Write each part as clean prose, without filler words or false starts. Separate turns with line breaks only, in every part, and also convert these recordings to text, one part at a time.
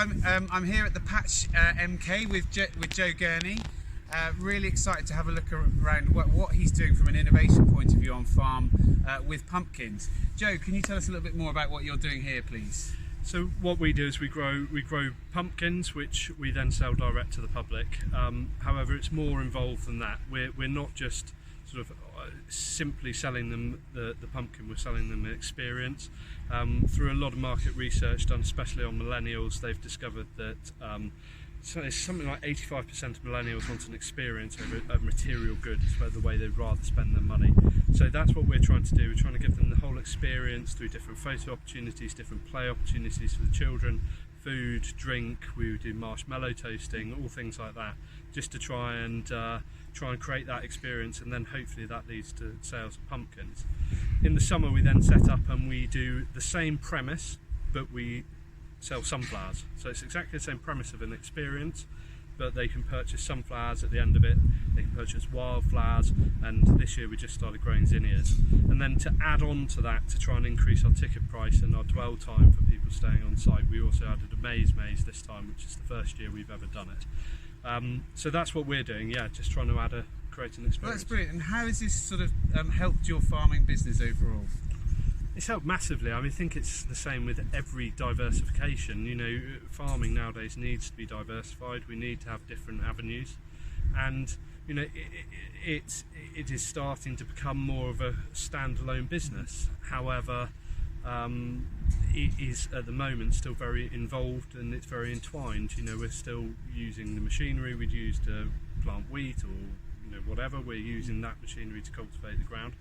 I'm here at the Patch MK with Joe Gurney. Really excited to have a look around what he's doing from an innovation point of view on farm with pumpkins. Joe, can you tell us a little bit more about what you're doing here, please?
So what we do is we grow pumpkins, which we then sell direct to the public. However, it's more involved than that. We're not just sort of simply selling them the pumpkin, we're selling them an experience. Through a lot of market research done especially on millennials, they've discovered that so it's something like 85% of millennials want an experience over a material good. It's the way they'd rather spend their money. So that's what we're trying to do. We're trying to give them the whole experience through different photo opportunities, different play opportunities for the children, food, drink. We do marshmallow toasting, all things like that, just to try and create that experience, and then hopefully that leads to sales of pumpkins. In the summer we then set up and we do the same premise, but we sell sunflowers. So it's exactly the same premise of an experience, but they can purchase sunflowers at the end of it, they can purchase wildflowers, and this year we just started growing zinnias. And then to add on to that, to try and increase our ticket price and our dwell time for people staying on site, we also added a maze this time, which is the first year we've ever done it. So that's what we're doing, yeah, just trying to create an experience.
Well, that's brilliant. And how has this sort of helped your farming business overall?
It's helped massively. I mean, I think it's the same with every diversification. You know, farming nowadays needs to be diversified. We need to have different avenues, and you know, it is starting to become more of a standalone business. However, it is at the moment still very involved and it's very entwined. You know, we're still using the machinery we'd use to plant wheat, or whatever. We're using that machinery to cultivate the ground.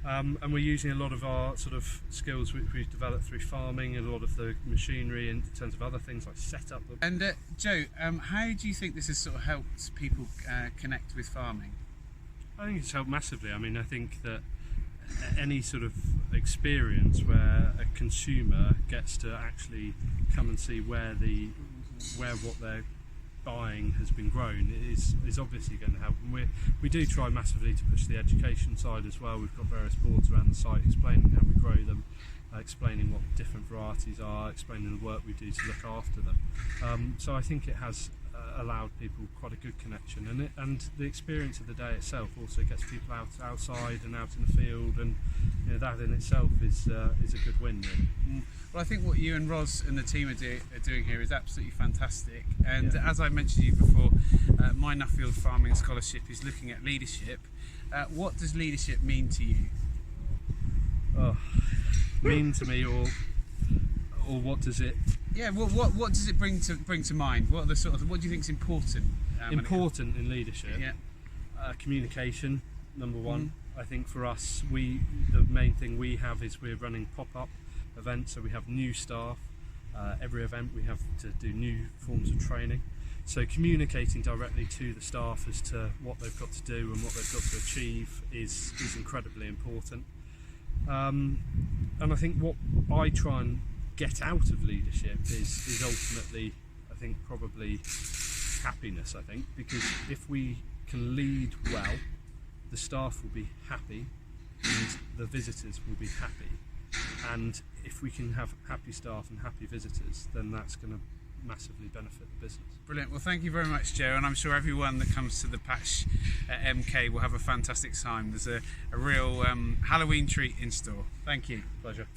And we're using a lot of our sort of skills which we've developed through farming, and a lot of the machinery in terms of other things like setup.
And Joe, how do you think this has sort of helped people connect with farming?
I think it's helped massively. I mean, I think that any sort of experience where a consumer gets to actually come and see where what they're buying has been grown is obviously going to help. And we do try massively to push the education side as well. We've got various boards around the site explaining how we grow them, explaining what different varieties are, explaining the work we do to look after them. So I think it has allowed people quite a good connection, and the experience of the day itself also gets people outside and out in the field, and that in itself is a good win, really.
Well, I think what you and Ros and the team are doing here is absolutely fantastic, and as I mentioned to you before, my Nuffield Farming Scholarship is looking at leadership. What does leadership mean to you?
Mean to me, or what does it?
Yeah, what does it bring to mind? What do you think is important?
Important in leadership.
Yeah.
Communication, number one. I think for us, the main thing we have is we're running pop-up events, so we have new staff. Every event we have to do new forms of training. So communicating directly to the staff as to what they've got to do and what they've got to achieve is incredibly important. And I think what I try and get out of leadership is ultimately, I think, probably happiness. I think, because if we can lead well, the staff will be happy and the visitors will be happy, and if we can have happy staff and happy visitors, then that's going to massively benefit the business.
Brilliant. Well, thank you very much, Joe, and I'm sure everyone that comes to the Patch MK will have a fantastic time. There's a real Halloween treat in store. Thank you.
Pleasure.